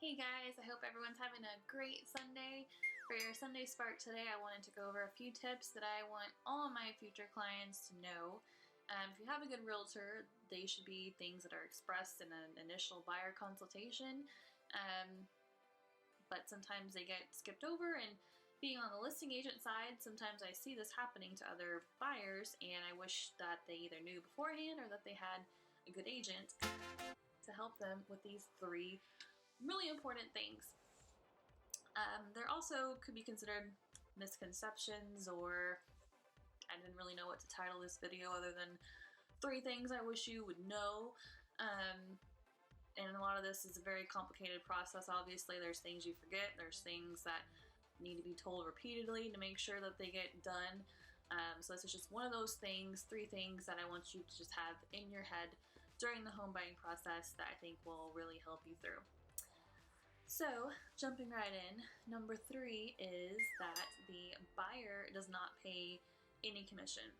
Hey guys, I hope everyone's having a great Sunday. For your Sunday Spark today, I wanted to go over a few tips that I want all of my future clients to know. If you have a good realtor, they should be things that are expressed in an initial buyer consultation, but sometimes they get skipped over, and being on the listing agent side, sometimes I see this happening to other buyers, and I wish that they either knew beforehand or that they had a good agent to help them with these three really important things. There also could be considered misconceptions, or I didn't really know what to title this video other than 3 things I wish you would know. And a lot of this is a very complicated process. Obviously, there's things you forget, there's things that need to be told repeatedly to make sure that they get done. So this is just one of those things, 3 things that I want you to just have in your head during the home buying process that I think will really help you through. So, jumping right in, number 3 is that the buyer does not pay any commission.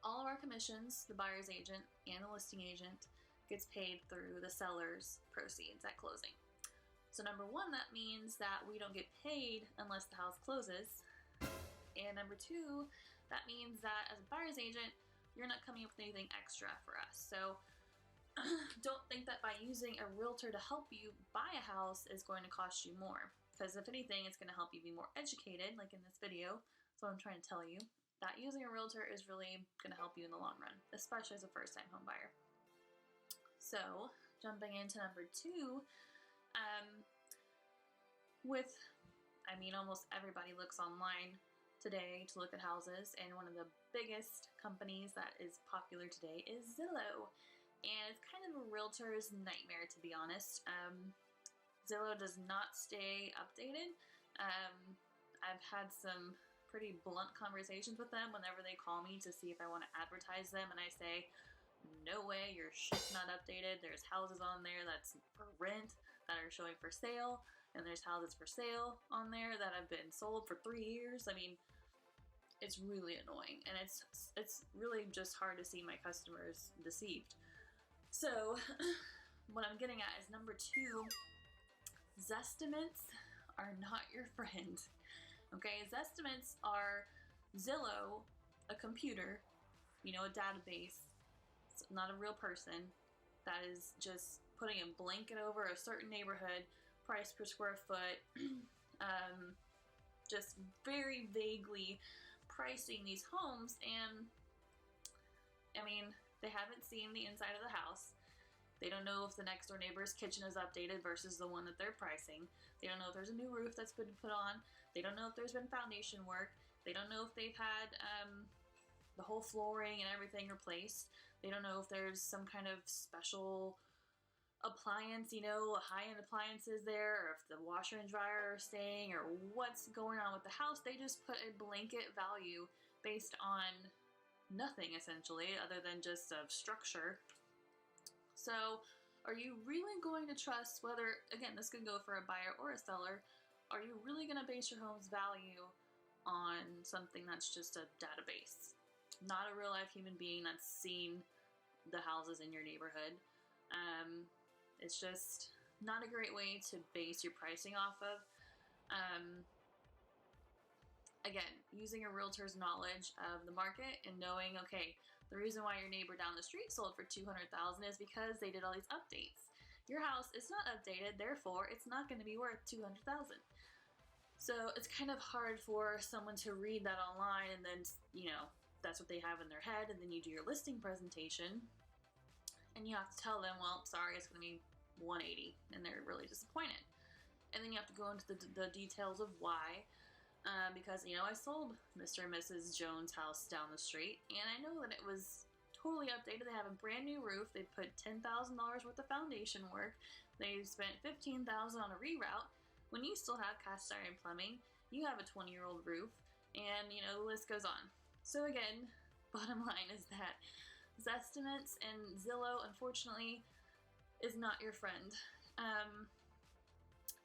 All of our commissions, the buyer's agent and the listing agent, gets paid through the seller's proceeds at closing. So number 1, that means that we don't get paid unless the house closes. And number 2, that means that as a buyer's agent, you're not coming up with anything extra for us. So don't think that by using a realtor to help you buy a house is going to cost you more. Because if anything, it's going to help you be more educated, like in this video. That's what I'm trying to tell you. That using a realtor is really going to help you in the long run, especially as a first-time home buyer. So, jumping into number 2, almost everybody looks online today to look at houses, and one of the biggest companies that is popular today is Zillow. And it's kind of a realtor's nightmare, to be honest. Zillow does not stay updated. I've had some pretty blunt conversations with them whenever they call me to see if I want to advertise them, and I say, no way, your shit's not updated. There's houses on there that's for rent that are showing for sale, and there's houses for sale on there that have been sold for 3 years. I mean, it's really annoying, and it's really just hard to see my customers deceived. So what I'm getting at is number 2, Zestimates are not your friend. Okay, Zestimates are Zillow, a computer, a database. It's not a real person that is just putting a blanket over a certain neighborhood, price per square foot, just very vaguely pricing these homes. And they haven't seen the inside of the house. They don't know if the next door neighbor's kitchen is updated versus the one that they're pricing. They don't know if there's a new roof that's been put on. They don't know if there's been foundation work. They don't know if they've had the whole flooring and everything replaced. They don't know if there's some kind of special appliance, high-end appliances there, or if the washer and dryer are staying, or what's going on with the house. They just put a blanket value based on nothing, essentially, other than just a structure. So are you really going to trust whether, again, this could go for a buyer or a seller, are you really going to base your home's value on something that's just a database? Not a real life human being that's seen the houses in your neighborhood. It's just not a great way to base your pricing off of. Again, using a realtor's knowledge of the market and knowing, okay, the reason why your neighbor down the street sold for $200,000 is because they did all these updates. Your house is not updated, therefore it's not going to be worth $200,000. So it's kind of hard for someone to read that online and then, that's what they have in their head, and then you do your listing presentation and you have to tell them, well, sorry, it's going to be $180, and they're really disappointed. And then you have to go into the details of why. Because, I sold Mr. and Mrs. Jones' house down the street, and I know that it was totally updated. They have a brand new roof. They put $10,000 worth of foundation work. They spent $15,000 on a reroute. When you still have cast iron plumbing, you have a 20-year-old roof, and, the list goes on. So again, bottom line is that Zestimates and Zillow, unfortunately, is not your friend.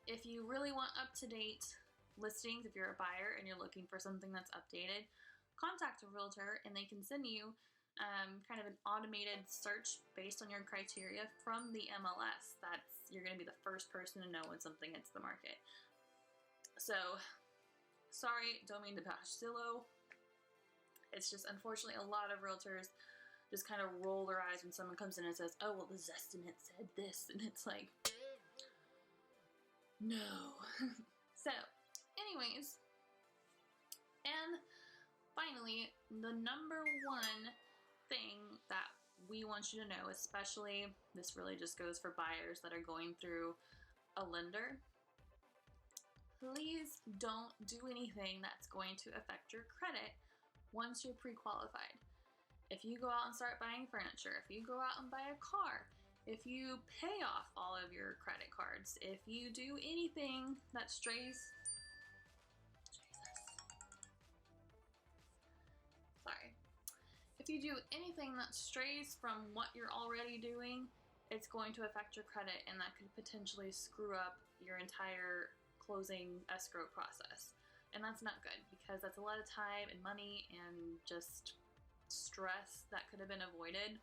If you really want up-to-date listings, if you're a buyer and you're looking for something that's updated, contact a realtor and they can send you kind of an automated search based on your criteria from the MLS. You're going to be the first person to know when something hits the market. So, sorry, don't mean to bash Zillow. It's just, unfortunately, a lot of realtors just kind of roll their eyes when someone comes in and says, oh, well, the Zestimate said this, and it's like, no. So, anyways, and finally, the number one thing that we want you to know, especially, this really just goes for buyers that are going through a lender, please don't do anything that's going to affect your credit once you're pre-qualified. If you go out and start buying furniture, if you go out and buy a car, if you pay off all of your credit cards, if you do anything that strays, if you do anything that strays from what you're already doing, it's going to affect your credit, and that could potentially screw up your entire closing escrow process. And that's not good, because that's a lot of time and money and just stress that could have been avoided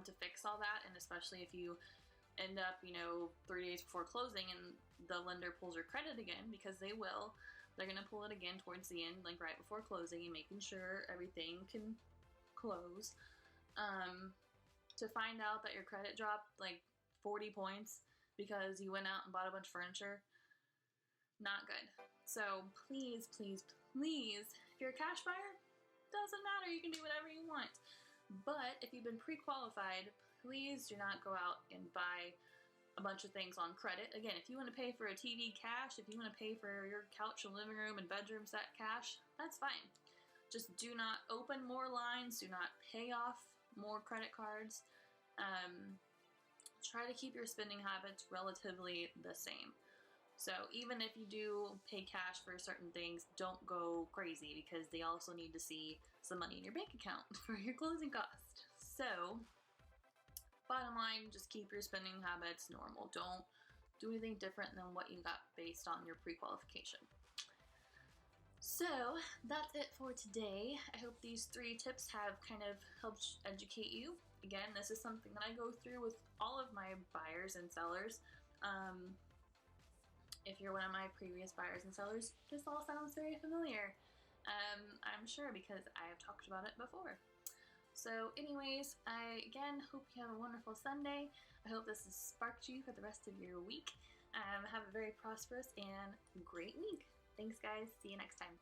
to fix all that. And especially if you end up, 3 days before closing and the lender pulls your credit again, because they will. They're going to pull it again towards the end, like right before closing, and making sure everything can close. To find out that your credit dropped like 40 points because you went out and bought a bunch of furniture, not good. So please, please, please, if you're a cash buyer, doesn't matter, you can do whatever you want. But if you've been pre-qualified, please do not go out and buy a bunch of things on credit. Again, if you want to pay for a TV cash, if you want to pay for your couch and living room and bedroom set cash, that's fine. Just do not open more lines, do not pay off more credit cards. Try to keep your spending habits relatively the same. So even if you do pay cash for certain things, don't go crazy, because they also need to see some money in your bank account for your closing cost. So bottom line, just keep your spending habits normal. Don't do anything different than what you got based on your pre-qualification. So that's it for today. I hope these 3 tips have kind of helped educate you. Again, this is something that I go through with all of my buyers and sellers. If you're one of my previous buyers and sellers, this all sounds very familiar. I'm sure, because I have talked about it before. So anyways, I again hope you have a wonderful Sunday. I hope this has sparked you for the rest of your week. Have a very prosperous and great week. Thanks guys, see you next time.